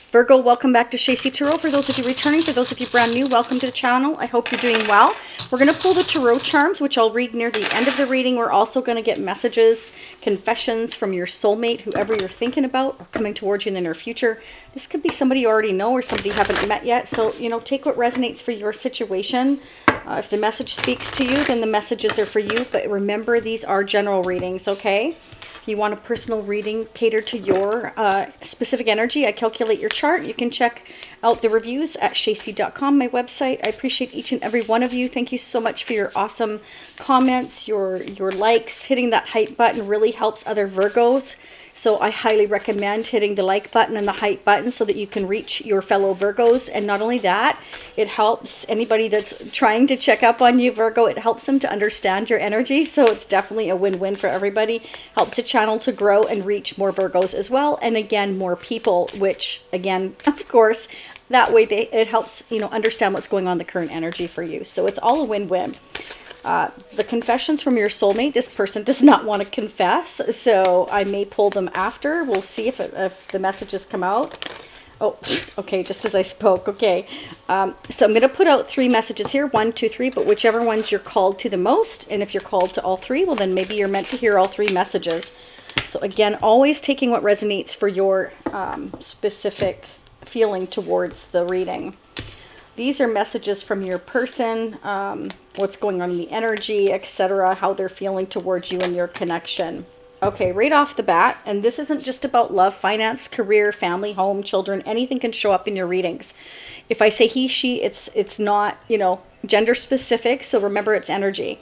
Virgo, welcome back to Shacey Tarot. For those of you returning, for those of you brand new, welcome to the channel. I hope you're doing well. We're going to pull the tarot charms, which I'll read near the end of the reading. We're also going to get messages, confessions from your soulmate, whoever you're thinking about or coming towards you in the near future. This could be somebody you already know or somebody you haven't met yet. So, you know, take what resonates for your situation. If the message speaks to you, then the messages are for you. But remember, these are general readings, okay? If you want a personal reading catered to your specific energy, I calculate your chart. You can check out the reviews at shacey.com, my website. I appreciate each and every one of you. Thank you so much for your awesome comments, your likes. Hitting that hype button really helps other Virgos. So I highly recommend hitting the like button and the hype button so that you can reach your fellow Virgos. And not only that, it helps anybody that's trying to check up on you, Virgo. It helps them to understand your energy. So it's definitely a win-win for everybody. Helps the channel to grow and reach more Virgos as well. And again, more people, which again, of course, that way it helps, you know, understand what's going on in the current energy for you. So it's all a win-win. The confessions from your soulmate, this person does not want to confess, so I may pull them after. We'll see if the messages come out. Oh, okay, just as I spoke. Okay, so I'm going to put out 3 messages here, 1, 2, 3, but whichever ones you're called to the most, and if you're called to all 3, well, then maybe you're meant to hear all 3 messages. So again, always taking what resonates for your specific feeling towards the reading. These are messages from your person, what's going on in the energy, etc., how they're feeling towards you and your connection. Okay, right off the bat, and this isn't just about love, finance, career, family, home, children, anything can show up in your readings. If I say he, she, it's not, you know, gender specific, so remember it's energy.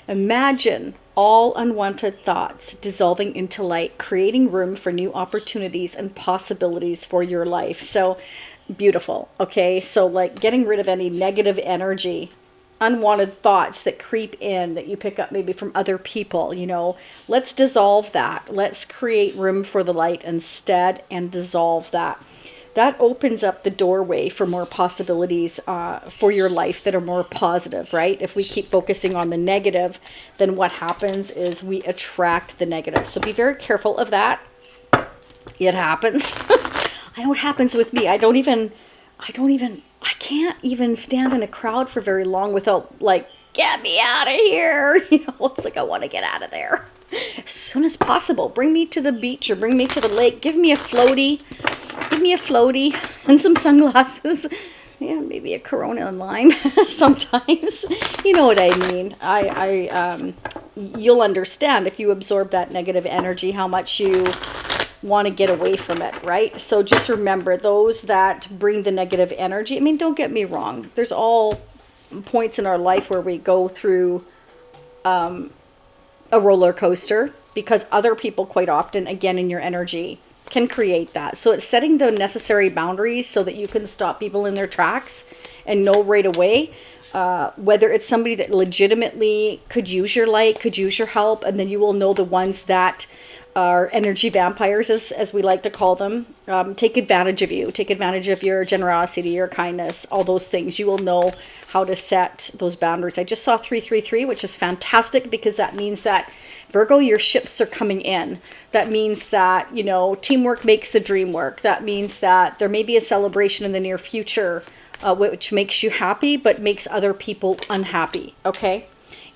Imagine all unwanted thoughts dissolving into light, creating room for new opportunities and possibilities for your life. So beautiful. Okay, so like getting rid of any negative energy, unwanted thoughts that creep in that you pick up maybe from other people, you know, let's dissolve that. Let's create room for the light instead and dissolve that. That opens up the doorway for more possibilities for your life that are more positive, right? If we keep focusing on the negative, then what happens is we attract the negative. So be very careful of that. It happens. I know it happens with me. I can't even stand in a crowd for very long without like, get me out of here. You know, it's like I want to get out of there as soon as possible. Bring me to the beach or bring me to the lake. Give me a floaty. Give me a floaty and some sunglasses. Yeah, maybe a Corona and lime sometimes. You know what I mean. You'll understand if you absorb that negative energy, how much you want to get away from it, right? So just remember, those that bring the negative energy, I mean, don't get me wrong, there's all points in our life where we go through a roller coaster, because other people quite often, again, in your energy can create that. So it's setting the necessary boundaries so that you can stop people in their tracks and know right away whether it's somebody that legitimately could use your light, could use your help, and then you will know the ones that are energy vampires, as we like to call them, take advantage of you, take advantage of your generosity, your kindness, all those things. You will know how to set those boundaries. I just saw 333, which is fantastic, because that means that, Virgo, your ships are coming in. That means that, you know, teamwork makes the dream work. That means that there may be a celebration in the near future, which makes you happy, but makes other people unhappy, okay?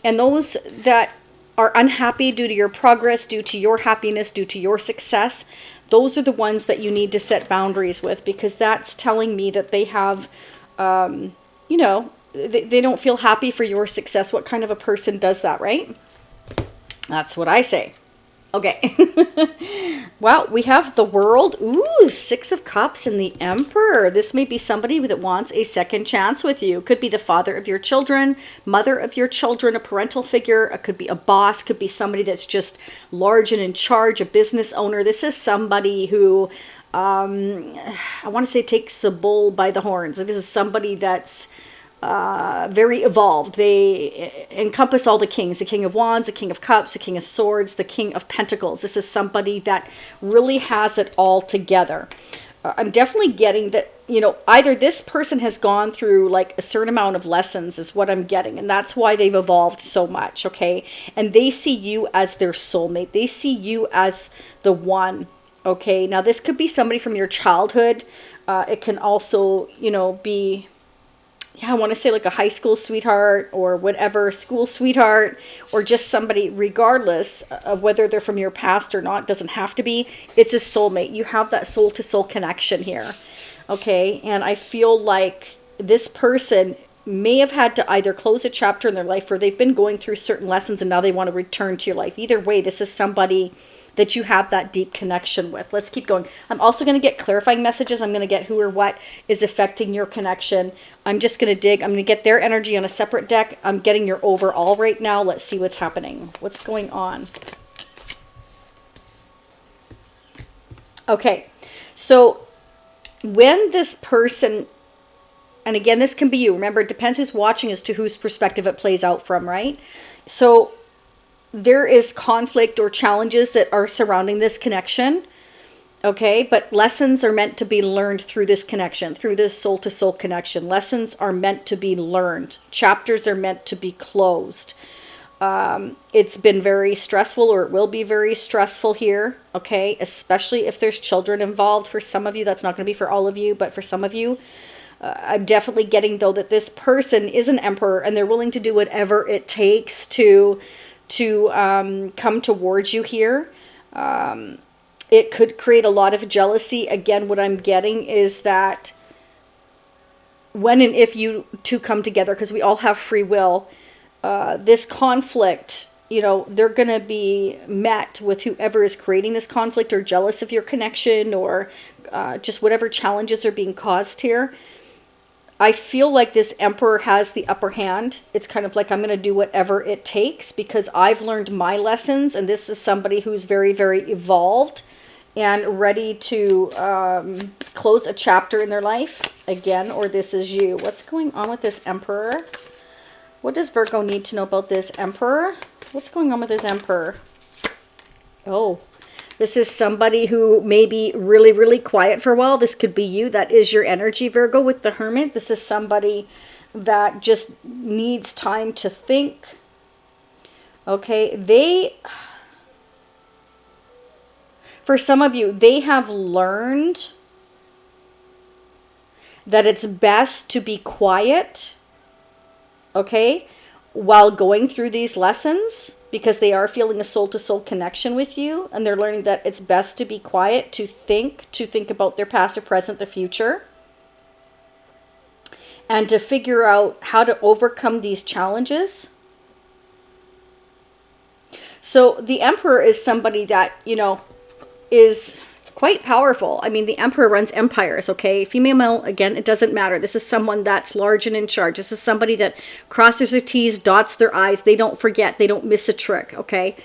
And those that are unhappy due to your progress, due to your happiness, due to your success, those are the ones that you need to set boundaries with, because that's telling me that they have, you know, they don't feel happy for your success. What kind of a person does that, right? That's what I say. Okay. Well, we have the World. Ooh, 6 of Cups and the Emperor. This may be somebody that wants a second chance with you. Could be the father of your children, mother of your children, a parental figure. It could be a boss. Could be somebody that's just large and in charge, a business owner. This is somebody who, I want to say, takes the bull by the horns. This is somebody that's very evolved. They encompass all the kings: the King of Wands, the King of Cups, the King of Swords, the King of Pentacles. This is somebody that really has it all together. I'm definitely getting that, you know, either this person has gone through like a certain amount of lessons, is what I'm getting, and that's why they've evolved so much, okay? And they see you as their soulmate. They see you as the one Okay, now this could be somebody from your childhood. It can also, you know, be, yeah, I want to say like a high school sweetheart or whatever, school sweetheart, or just somebody, regardless of whether they're from your past or not, doesn't have to be. It's a soulmate. You have that soul to soul connection here. Okay, and I feel like this person may have had to either close a chapter in their life, or they've been going through certain lessons and now they want to return to your life. Either way, this is somebody that you have that deep connection with. Let's keep going. I'm also going to get clarifying messages. I'm going to get who or what is affecting your connection. I'm just going to dig. I'm going to get their energy on a separate deck. I'm getting your overall right now. Let's see what's happening. What's going on? Okay. So when this person, and again, this can be you. Remember, it depends who's watching as to whose perspective it plays out from, right? So there is conflict or challenges that are surrounding this connection, okay? But lessons are meant to be learned through this connection, through this soul-to-soul connection. Lessons are meant to be learned. Chapters are meant to be closed. It's been very stressful, or it will be very stressful here, okay? Especially if there's children involved. For some of you, that's not going to be for all of you, but for some of you, I'm definitely getting, though, that this person is an emperor and they're willing to do whatever it takes to come towards you here. It could create a lot of jealousy. Again, what I'm getting is that when and if you two come together, because we all have free will, this conflict, you know, they're going to be met with whoever is creating this conflict, or jealous of your connection, or just whatever challenges are being caused here. I feel like this emperor has the upper hand. It's kind of like, I'm going to do whatever it takes because I've learned my lessons. And this is somebody who's very, very evolved and ready to close a chapter in their life again, or this is you. What's going on with this emperor? What does Virgo need to know about this emperor? What's going on with this emperor? Oh, this is somebody who may be really, really quiet for a while. This could be you. That is your energy, Virgo, with the Hermit. This is somebody that just needs time to think. Okay, for some of you, they have learned that it's best to be quiet, okay, while going through these lessons, because they are feeling a soul-to-soul connection with you, and they're learning that it's best to be quiet, to think about their past, or present, the future, and to figure out how to overcome these challenges. So the Emperor is somebody that, you know, is quite powerful. I mean, the Emperor runs empires, okay? Female, male, again, it doesn't matter. This is someone that's large and in charge. This is somebody that crosses their T's, dots their I's. They don't forget. They don't miss a trick, okay?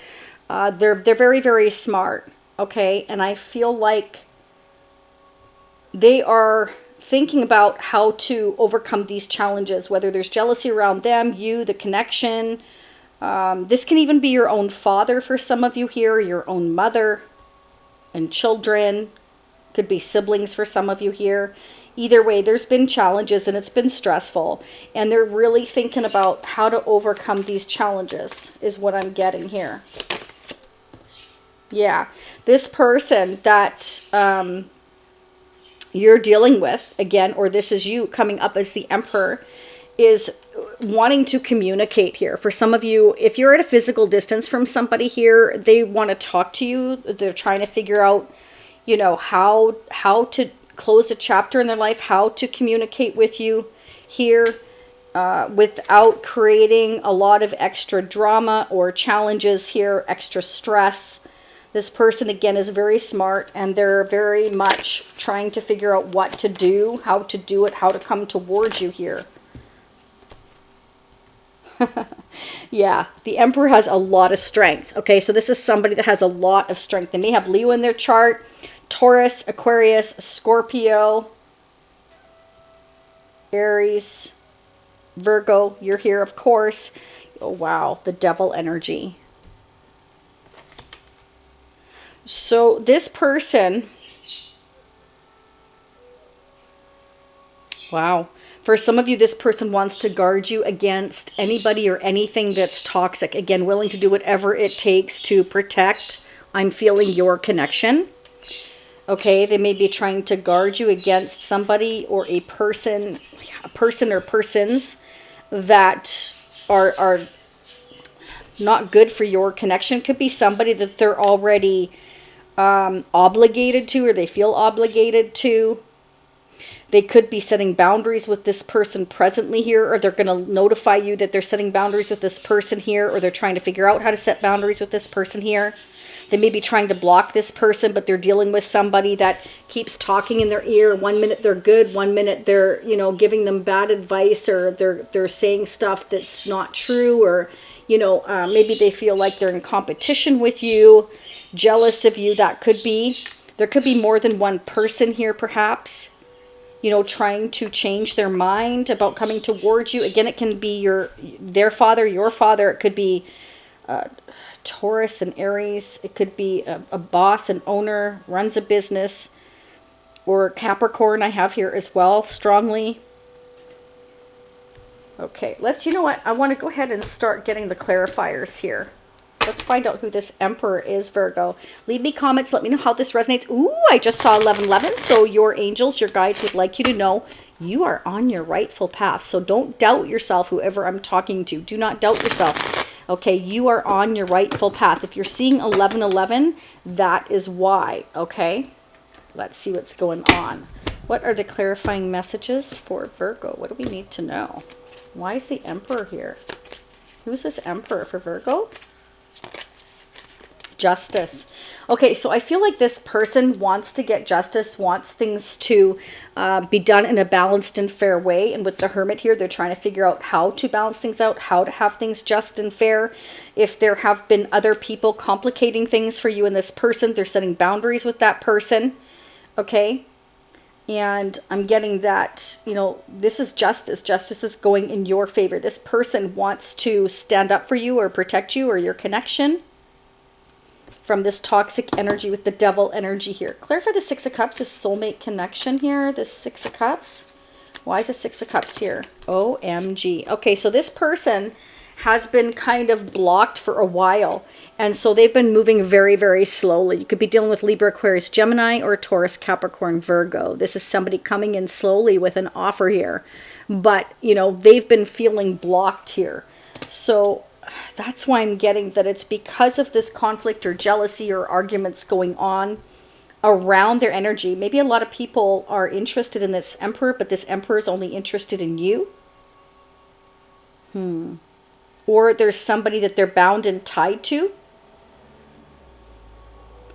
They're very, very smart, okay? And I feel like they are thinking about how to overcome these challenges, whether there's jealousy around them, you, the connection. This can even be your own father for some of you here, your own mother, and children. Could be siblings for some of you here. Either way, there's been challenges and it's been stressful, and they're really thinking about how to overcome these challenges is what I'm getting here. Yeah, this person that you're dealing with, again, or this is you coming up as the Emperor, is wanting to communicate here. For some of you, if you're at a physical distance from somebody here, they want to talk to you. They're trying to figure out, you know, how to close a chapter in their life, how to communicate with you here without creating a lot of extra drama or challenges here, extra stress. This person, again, is very smart, and they're very much trying to figure out what to do, how to do it, how to come towards you here. Yeah, the Emperor has a lot of strength. Okay, so this is somebody that has a lot of strength. They may have Leo in their chart, Taurus, Aquarius, Scorpio, Aries, Virgo. You're here, of course. Oh, wow, the Devil energy. So this person, wow. For some of you, this person wants to guard you against anybody or anything that's toxic. Again, willing to do whatever it takes to protect, I'm feeling, your connection. Okay, they may be trying to guard you against somebody or a person or persons that are not good for your connection. Could be somebody that they're already obligated to, or they feel obligated to. They could be setting boundaries with this person presently here, or they're going to notify you that they're setting boundaries with this person here, or they're trying to figure out how to set boundaries with this person here. They may be trying to block this person, but they're dealing with somebody that keeps talking in their ear. 1 minute they're good, 1 minute they're, you know, giving them bad advice, or they're saying stuff that's not true, or, you know, maybe they feel like they're in competition with you, jealous of you. That could be. There could be more than one person here, perhaps, you know, trying to change their mind about coming towards you. Again, it can be their father, your father. It could be Taurus and Aries. It could be a boss, an owner, runs a business, or Capricorn I have here as well, strongly. Okay, you know what? I want to go ahead and start getting the clarifiers here. Let's find out who this Emperor is, Virgo. Leave me comments. Let me know how this resonates. Ooh, I just saw 1111. So your angels, your guides would like you to know you are on your rightful path. So don't doubt yourself, whoever I'm talking to. Do not doubt yourself. Okay, you are on your rightful path. If you're seeing 1111, that is why. Okay, let's see what's going on. What are the clarifying messages for Virgo? What do we need to know? Why is the Emperor here? Who's this Emperor for Virgo? Justice. Okay, so I feel like this person wants to get justice, wants things to be done in a balanced and fair way. And with the Hermit here, they're trying to figure out how to balance things out, how to have things just and fair. If there have been other people complicating things for you and this person, they're setting boundaries with that person. Okay, and I'm getting that, you know, this is justice. Justice is going in your favor. This person wants to stand up for you or protect you or your connection from this toxic energy with the devil energy here. Clarify the Six of Cups, this soulmate connection here, this Six of Cups. Why is the Six of Cups here? OMG. Okay, so this person has been kind of blocked for a while. And so they've been moving very, very slowly. You could be dealing with Libra, Aquarius, Gemini, or Taurus, Capricorn, Virgo. This is somebody coming in slowly with an offer here. But, you know, they've been feeling blocked here. So that's why I'm getting that it's because of this conflict or jealousy or arguments going on around their energy. Maybe a lot of people are interested in this Emperor, but this Emperor is only interested in you. Or there's somebody that they're bound and tied to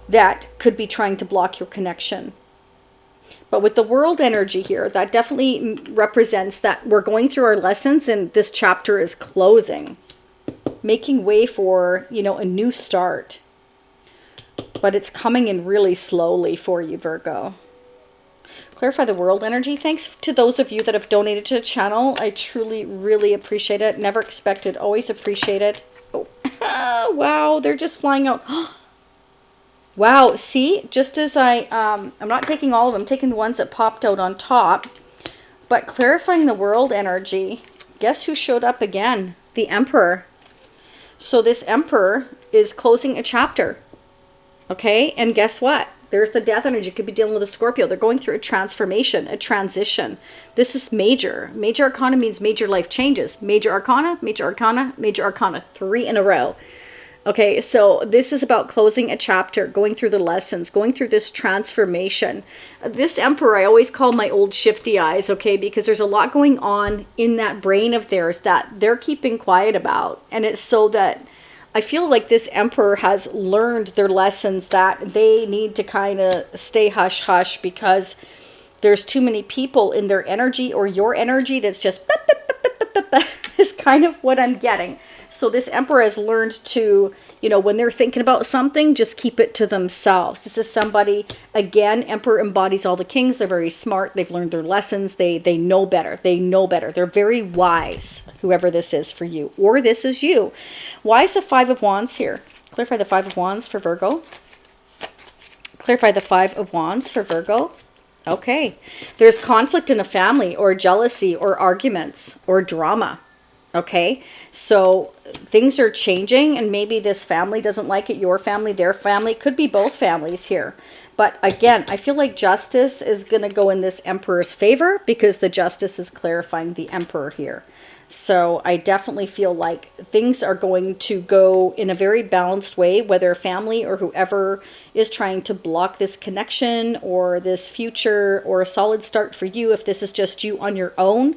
that could be trying to block your connection. But with the world energy here, that definitely represents that we're going through our lessons and this chapter is closing, making way for, you know, a new start. But it's coming in really slowly for you, Virgo. Clarify the world energy. Thanks to those of you that have donated to the channel. I truly, really appreciate it. Never expected, always appreciate it. Oh, wow, they're just flying out. Wow, see, just as I'm not taking all of them, I'm taking the ones that popped out on top. But clarifying the world energy, guess who showed up again? The Emperor. So this Emperor is closing a chapter. Okay, and guess what? There's the death energy. You could be dealing with a Scorpio. They're going through a transformation, a transition. This is major. Major Arcana means major life changes. Major Arcana, Major Arcana, Major Arcana. 3 in a row. Okay, so this is about closing a chapter, going through the lessons, going through this transformation. This Emperor, I always call my old shifty eyes, okay, because there's a lot going on in that brain of theirs that they're keeping quiet about. And it's so that I feel like this Emperor has learned their lessons that they need to kind of stay hush-hush because there's too many people in their energy or your energy that's just is kind of what I'm getting. So this Emperor has learned to, you know, when they're thinking about something, just keep it to themselves. This is somebody, again, Emperor embodies all the kings. They're very smart. They've learned their lessons. They know better. They know better. They're very wise, whoever this is for you. Or this is you. Why is the Five of Wands here? Clarify the Five of Wands for Virgo. Clarify the Five of Wands for Virgo. Okay. There's conflict in a family or jealousy or arguments or drama. Okay, so things are changing and maybe this family doesn't like it, your family, their family. It could be both families here. But again, I feel like justice is going to go in this Emperor's favor because the justice is clarifying the Emperor here. So I definitely feel like things are going to go in a very balanced way, whether family or whoever is trying to block this connection or this future or a solid start for you. If this is just you on your own,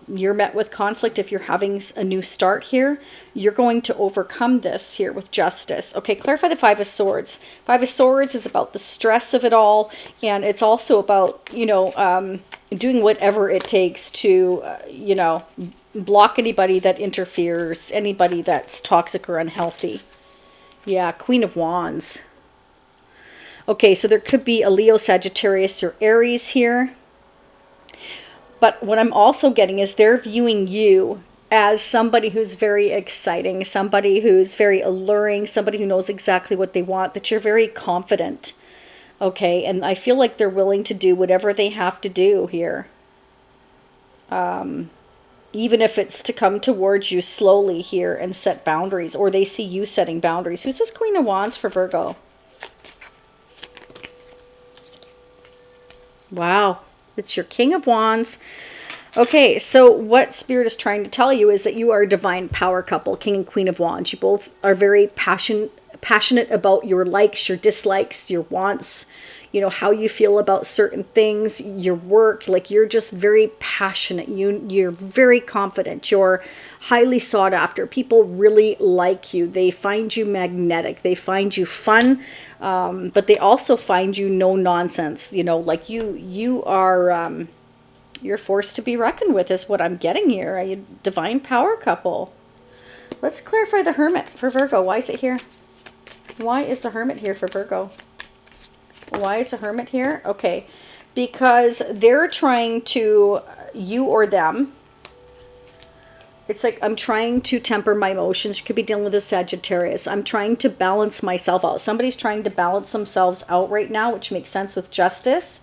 you're met with conflict. If you're having a new start here, you're going to overcome this here with justice. Okay, clarify the Five of Swords. Five of Swords is about the stress of it all, and it's also about, you know, doing whatever it takes to, you know, block anybody that interferes, anybody that's toxic or unhealthy. Yeah, Queen of Wands. Okay, so there could be a Leo, Sagittarius, or Aries here. But what I'm also getting is they're viewing you as somebody who's very exciting, somebody who's very alluring, somebody who knows exactly what they want, that you're very confident. Okay, and I feel like they're willing to do whatever they have to do here. Even if it's to come towards you slowly here and set boundaries, or they see you setting boundaries. Who's this Queen of Wands for Virgo? Wow. It's your King of Wands. Okay, so what Spirit is trying to tell you is that you are a divine power couple, King and Queen of Wands. You both are very passionate about your likes, your dislikes, your wants, you know, how you feel about certain things, your work. Like, you're just very passionate. You're very confident. You're highly sought after. People really like you. They find you magnetic. They find you fun, but they also find you no nonsense. You know, like you are, you're forced to be reckoned with is what I'm getting here. A divine power couple. Let's clarify the Hermit for Virgo. Why is it here? Why is the Hermit here for Virgo? Why is the Hermit here? Okay, because they're trying to, you or them, it's like, I'm trying to temper my emotions. You could be dealing with a Sagittarius. I'm trying to balance myself out. Somebody's trying to balance themselves out right now, which makes sense with justice.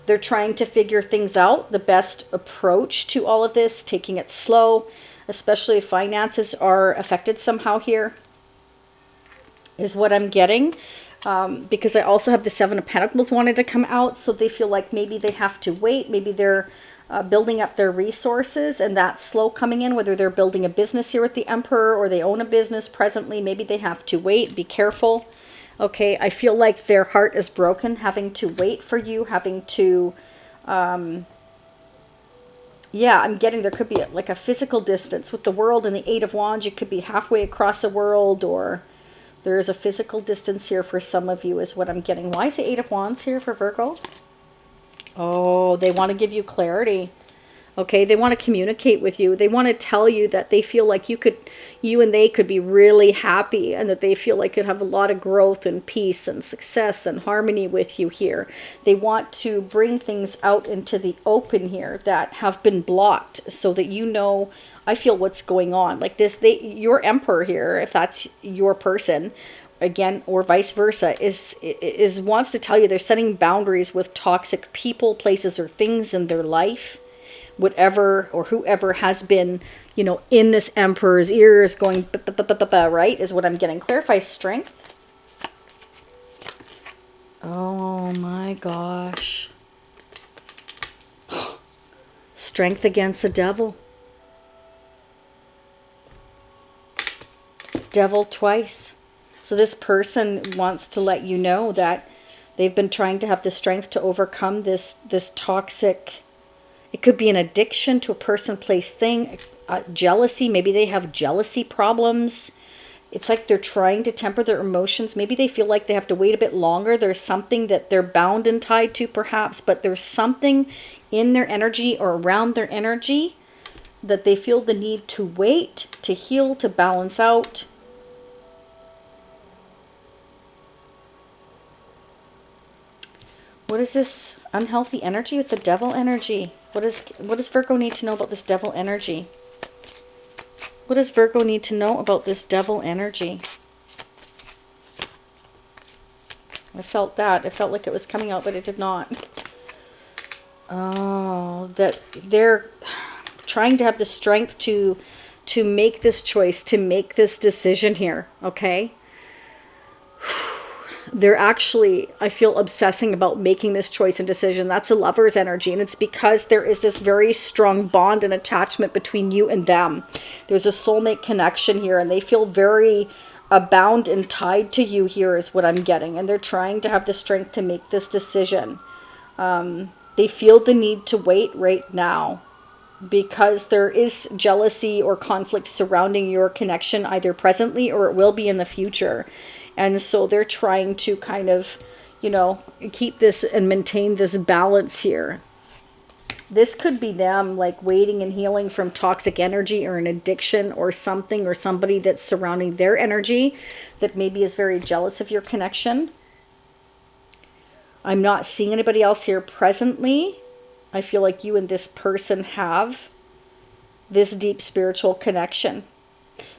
They're trying to figure things out, the best approach to all of this, taking it slow, especially if finances are affected somehow here, is what I'm getting. Because I also have the Seven of Pentacles wanted to come out, so they feel like maybe they have to wait. Maybe they're building up their resources, and that's slow coming in, whether they're building a business here with the Emperor or they own a business presently. Maybe they have to wait. Be careful. Okay, I feel like their heart is broken, having to wait for you, having to, yeah, I'm getting there could be like a physical distance with the world and the Eight of Wands. You could be halfway across the world, or there is a physical distance here for some of you is what I'm getting. Why is the Eight of Wands here for Virgo? Oh, they want to give you clarity. Okay, they want to communicate with you. They want to tell you that they feel like you and they could be really happy, and that they feel like you'd have a lot of growth and peace and success and harmony with you here. They want to bring things out into the open here that have been blocked, so that you know, I feel what's going on. Like this, your Emperor here, if that's your person, again, or vice versa, is wants to tell you they're setting boundaries with toxic people, places, or things in their life. Whatever or whoever has been, you know, in this Emperor's ears going, right, is what I'm getting. Clarify strength. Oh my gosh. Strength against the devil. Devil twice. So this person wants to let you know that they've been trying to have the strength to overcome this toxic. It could be an addiction to a person, place, thing, jealousy. Maybe they have jealousy problems. It's like they're trying to temper their emotions. Maybe they feel like they have to wait a bit longer. There's something that they're bound and tied to perhaps, but there's something in their energy or around their energy that they feel the need to wait, to heal, to balance out. What is this unhealthy energy with the devil energy? What does Virgo need to know about this devil energy? What does Virgo need to know about this devil energy? I felt that. It felt like it was coming out, but it did not. Oh, that they're trying to have the strength to make this choice, to make this decision here, okay? they're actually, I feel, obsessing about making this choice and decision. That's a Lover's energy, and it's because there is this very strong bond and attachment between you and them. There's a soulmate connection here, and they feel very bound and tied to you here is what I'm getting, and they're trying to have the strength to make this decision. They feel the need to wait right now because there is jealousy or conflict surrounding your connection, either presently or it will be in the future. And so they're trying to kind of, you know, keep this and maintain this balance here. This could be them like waiting and healing from toxic energy or an addiction or something, or somebody that's surrounding their energy that maybe is very jealous of your connection. I'm not seeing anybody else here presently. I feel like you and this person have this deep spiritual connection.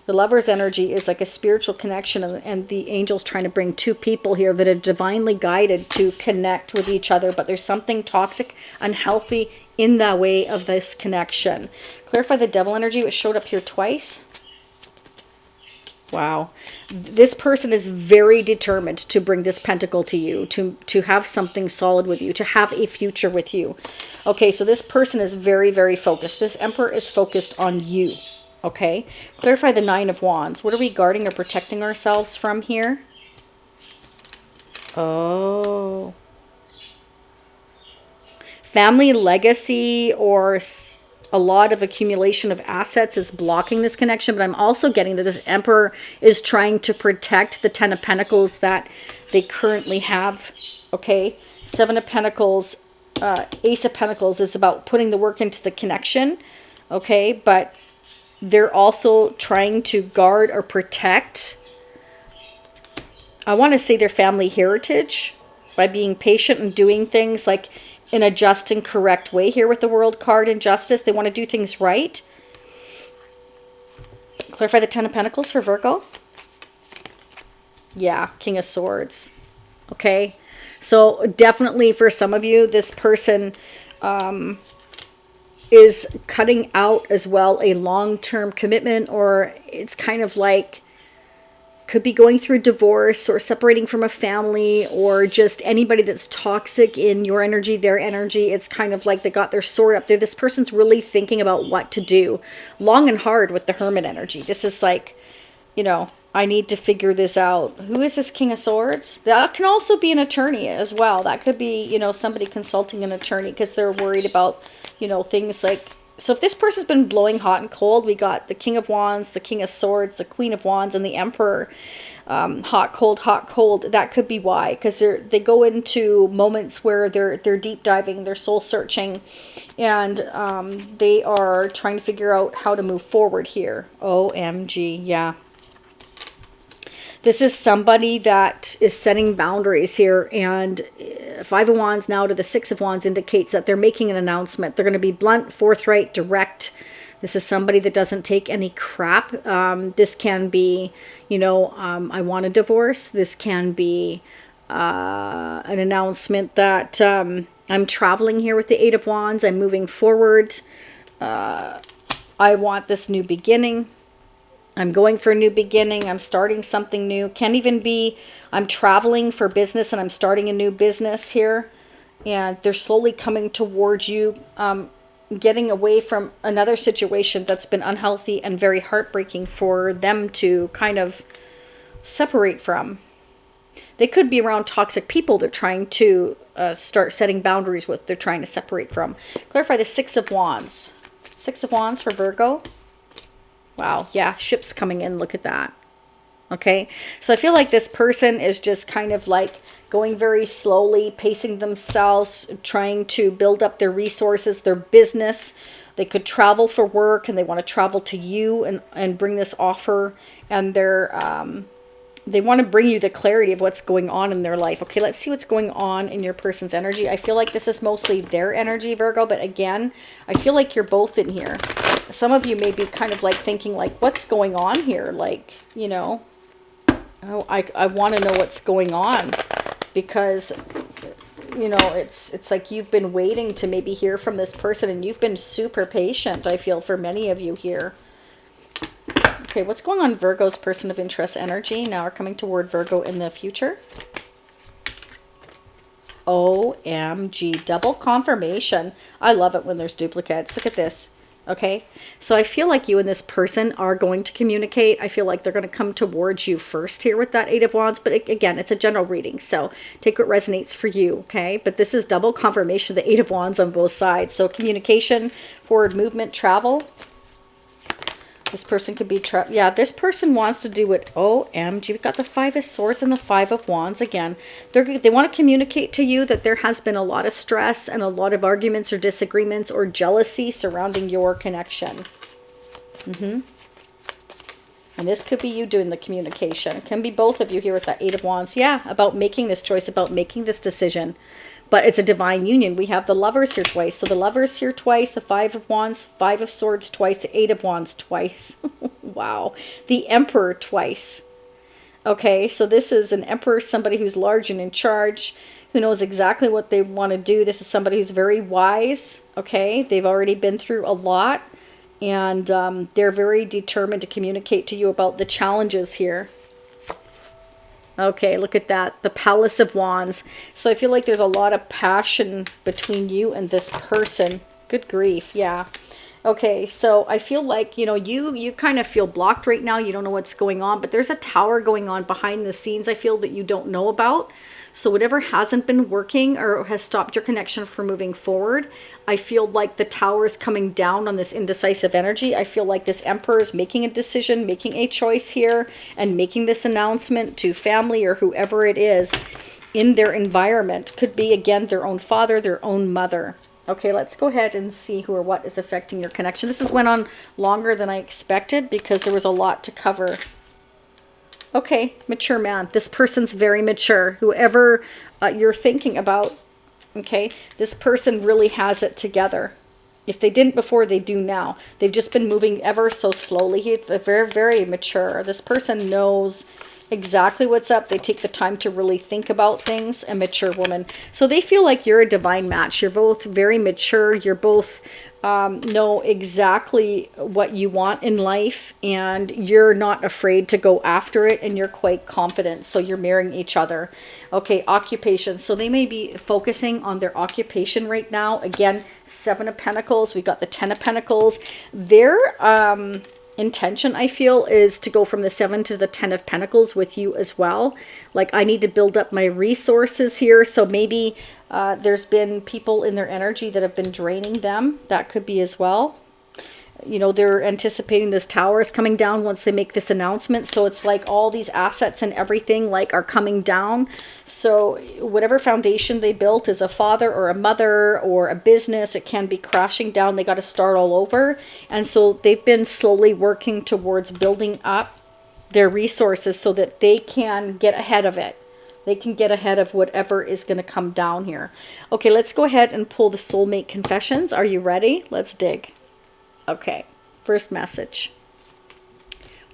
The Lover's energy is like a spiritual connection, and the angel's trying to bring two people here that are divinely guided to connect with each other, but there's something toxic, unhealthy in the way of this connection. Clarify the Devil energy, which showed up here twice. Wow. This person is very determined to bring this pentacle to you, to have something solid with you, to have a future with you. Okay, so this person is very, very focused. This Emperor is focused on you. Okay, clarify the Nine of Wands. What are we guarding or protecting ourselves from here? Oh. Family legacy or a lot of accumulation of assets is blocking this connection, but I'm also getting that this Emperor is trying to protect the Ten of Pentacles that they currently have. Okay, Seven of Pentacles, Ace of Pentacles is about putting the work into the connection. Okay, but they're also trying to guard or protect, I want to say, their family heritage by being patient and doing things like in a just and correct way here with the World card and Justice. They want to do things right. Clarify the Ten of Pentacles for Virgo. Yeah, King of Swords. Okay, so definitely for some of you, this person is cutting out as well a long-term commitment, or it's kind of like could be going through divorce or separating from a family, or just anybody that's toxic in your energy, their energy. It's kind of like they got their sword up there. This person's really thinking about what to do long and hard with the Hermit energy. This is like, you know, I need to figure this out. Who is this King of Swords? That can also be an attorney as well. That could be, you know, somebody consulting an attorney because they're worried about, you know, things like, so if this person's been blowing hot and cold, we got the King of Wands, the King of Swords, the Queen of Wands, and the Emperor. Hot, cold, hot, cold. That could be why, because they go into moments where they're deep diving, they're soul searching, and they are trying to figure out how to move forward here. OMG, yeah. This is somebody that is setting boundaries here, and Five of Wands now to the Six of Wands indicates that they're making an announcement. They're going to be blunt, forthright, direct. This is somebody that doesn't take any crap. This can be, you know, I want a divorce. This can be an announcement that I'm traveling here with the Eight of Wands. I'm moving forward. I want this new beginning. I'm going for a new beginning. I'm starting something new. Can even be I'm traveling for business and I'm starting a new business here. And they're slowly coming towards you, getting away from another situation that's been unhealthy and very heartbreaking for them to kind of separate from. They could be around toxic people they're trying to start setting boundaries with. They're trying to separate from. Clarify the Six of Wands. Six of Wands for Virgo. Wow, yeah, ships coming in, look at that. Okay, so I feel like this person is just kind of like going very slowly, pacing themselves, trying to build up their resources, their business. They could travel for work, and they want to travel to you and bring this offer, and they want to bring you the clarity of what's going on in their life. Okay, let's see what's going on in your person's energy. I feel like this is mostly their energy, Virgo, but again, I feel like you're both in here. Some of you may be kind of like thinking like, what's going on here? Like, you know, oh, I want to know what's going on, because, you know, it's like you've been waiting to maybe hear from this person, and you've been super patient, I feel, for many of you here. Okay, what's going on Virgo's person of interest energy? Now we're coming toward Virgo in the future. OMG, double confirmation. I love it when there's duplicates. Look at this. Okay, so I feel like you and this person are going to communicate. I feel like they're going to come towards you first here with that Eight of Wands. But again, it's a general reading, so take what resonates for you, okay? But this is double confirmation, the Eight of Wands on both sides. So communication, forward movement, travel. This person could be, yeah, this person wants to do it. OMG, we've got the Five of Swords and the Five of Wands again. They want to communicate to you that there has been a lot of stress and a lot of arguments or disagreements or jealousy surrounding your connection. And this could be you doing the communication. It can be both of you here with that Eight of Wands. Yeah, about making this choice, about making this decision. But it's a divine union. We have the Lovers here twice. So the Lovers here twice, the Five of Wands, Five of Swords twice, the Eight of Wands twice. Wow. The Emperor twice. Okay, so this is an Emperor, somebody who's large and in charge, who knows exactly what they want to do. This is somebody who's very wise. Okay, they've already been through a lot. And they're very determined to communicate to you about the challenges here. Okay, look at that. The Palace of Wands. So I feel like there's a lot of passion between you and this person. Good grief, yeah. Okay, so I feel like, you know, you kind of feel blocked right now. You don't know what's going on, but there's a tower going on behind the scenes, I feel, that you don't know about. So whatever hasn't been working or has stopped your connection from moving forward, I feel like the tower is coming down on this indecisive energy. I feel like this Emperor is making a decision, making a choice here, and making this announcement to family or whoever it is in their environment. Could be, again, their own father, their own mother. Okay, let's go ahead and see who or what is affecting your connection. This went on longer than I expected because there was a lot to cover. Okay, mature man. This person's very mature. Whoever you're thinking about, okay, this person really has it together. If they didn't before, they do now. They've just been moving ever so slowly. They're very, very mature. This person knows exactly what's up. They take the time to really think about things. A mature woman. So they feel like you're a divine match. You're both very mature. You're both know exactly what you want in life, and you're not afraid to go after it, and you're quite confident. So you're marrying each other. Okay, occupation. So they may be focusing on their occupation right now. Again, Seven of Pentacles. We've got the Ten of Pentacles. Their intention, I feel, is to go from the Seven to the Ten of Pentacles with you as well. Like, I need to build up my resources here. So maybe there's been people in their energy that have been draining them. That could be as well. You know, they're anticipating this tower is coming down once they make this announcement. So it's like all these assets and everything like are coming down. So whatever foundation they built as a father or a mother or a business, it can be crashing down. They got to start all over. And so they've been slowly working towards building up their resources so that they can get ahead of it. They can get ahead of whatever is going to come down here. Okay, let's go ahead and pull the soulmate confessions. Are you ready? Let's dig. Okay, first message.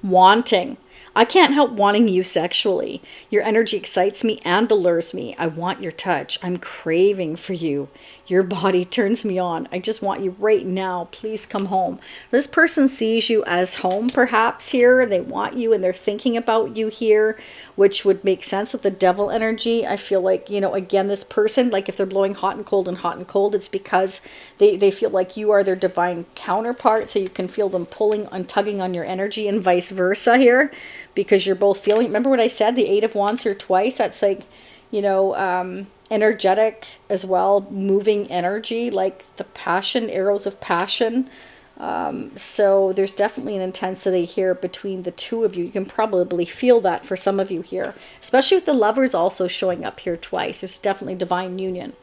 Wanting. I can't help wanting you sexually. Your energy excites me and allures me. I want your touch. I'm craving for you. Your body turns me on. I just want you right now. Please come home. This person sees you as home perhaps here. They want you and they're thinking about you here, which would make sense with the devil energy. I feel like, you know, again, this person, like if they're blowing hot and cold, it's because they feel like you are their divine counterpart. So you can feel them pulling and tugging on your energy and vice versa here because you're both feeling. Remember what I said? The Eight of Wands here twice. That's like, you know, energetic as well, moving energy, like the passion, arrows of passion. So there's definitely an intensity here between the two of you. You can probably feel that for some of you here, especially with the Lovers also showing up here twice. There's definitely divine union.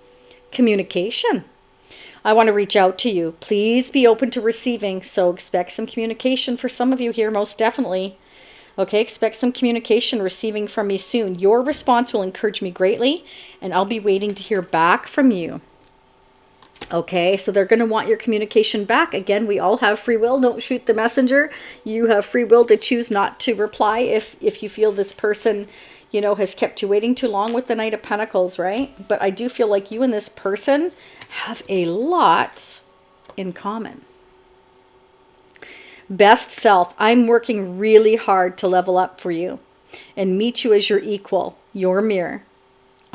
Communication. I want to reach out to you. Please be open to receiving. So expect some communication for some of you here, most definitely. Okay, expect some communication receiving from me soon. Your response will encourage me greatly, and I'll be waiting to hear back from you. Okay, so they're going to want your communication back. Again, we all have free will. Don't shoot the messenger. You have free will to choose not to reply if you feel this person, you know, has kept you waiting too long with the Knight of Pentacles, right? But I do feel like you and this person have a lot in common. Best self. I'm working really hard to level up for you and meet you as your equal, your mirror.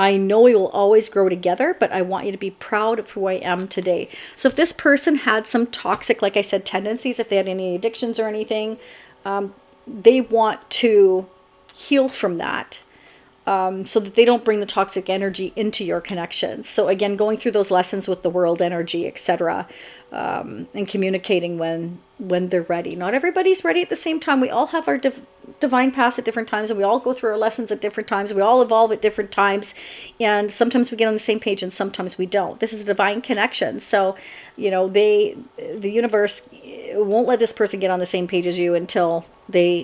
I know we will always grow together, but I want you to be proud of who I am today. So if this person had some toxic, like I said, tendencies, if they had any addictions or anything, they want to heal from that. So that they don't bring the toxic energy into your connections. So again, going through those lessons with the world energy, etc., and communicating when they're ready. Not everybody's ready at the same time. We all have our divine paths at different times, and we all go through our lessons at different times. We all evolve at different times, and sometimes we get on the same page, and sometimes we don't. This is a divine connection. So, the universe won't let this person get on the same page as you until they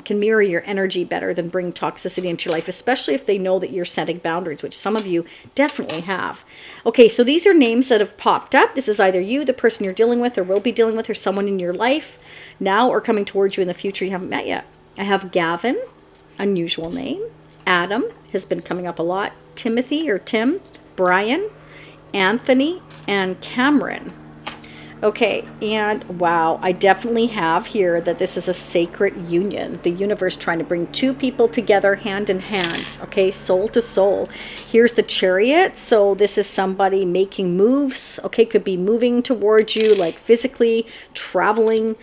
can mirror your energy better than bring toxicity into your life, especially if they know that you're setting boundaries, which some of you definitely have. Okay, so these are names that have popped up. This is either you, the person you're dealing with, or will be dealing with, or someone in your life now or coming towards you in the future you haven't met yet. I have Gavin, unusual name. Adam has been coming up a lot. Timothy or Tim, Brian, Anthony, and Cameron. Okay, and wow, I definitely have here that this is a sacred union. The universe trying to bring two people together hand in hand, okay, soul to soul. Here's the Chariot, so this is somebody making moves, okay, could be moving towards you, like physically, traveling,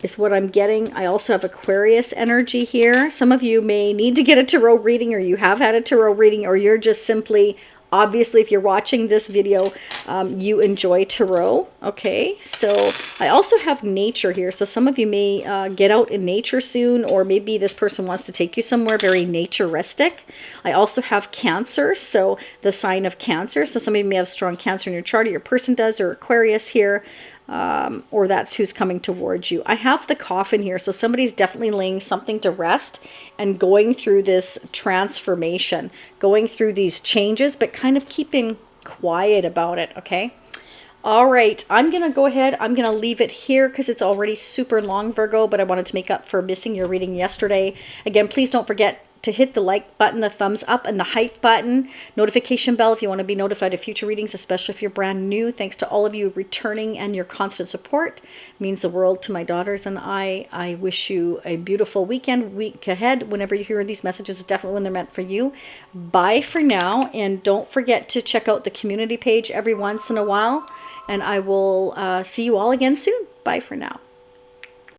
is what I'm getting. I also have Aquarius energy here. Some of you may need to get a tarot reading, or you have had a tarot reading, or you're just simply... Obviously, if you're watching this video, you enjoy tarot, okay? So I also have nature here. So some of you may get out in nature soon, or maybe this person wants to take you somewhere very naturistic. I also have Cancer, so the sign of Cancer. So some of you may have strong Cancer in your chart, or your person does, or Aquarius here. Or that's who's coming towards you. I have the Coffin here, so somebody's definitely laying something to rest and going through this transformation, going through these changes, but kind of keeping quiet about it, okay? All right, I'm going to go ahead. I'm going to leave it here because it's already super long, Virgo, but I wanted to make up for missing your reading yesterday. Again, please don't forget to hit the like button, the thumbs up, and the hype button, notification bell if you want to be notified of future readings, especially if you're brand new. Thanks to all of you returning and your constant support. It means the world to my daughters and I. I wish you a beautiful week ahead. Whenever you hear these messages, it's definitely when they're meant for you. Bye for now, and don't forget to check out the community page every once in a while, and I will see you all again soon. Bye for now.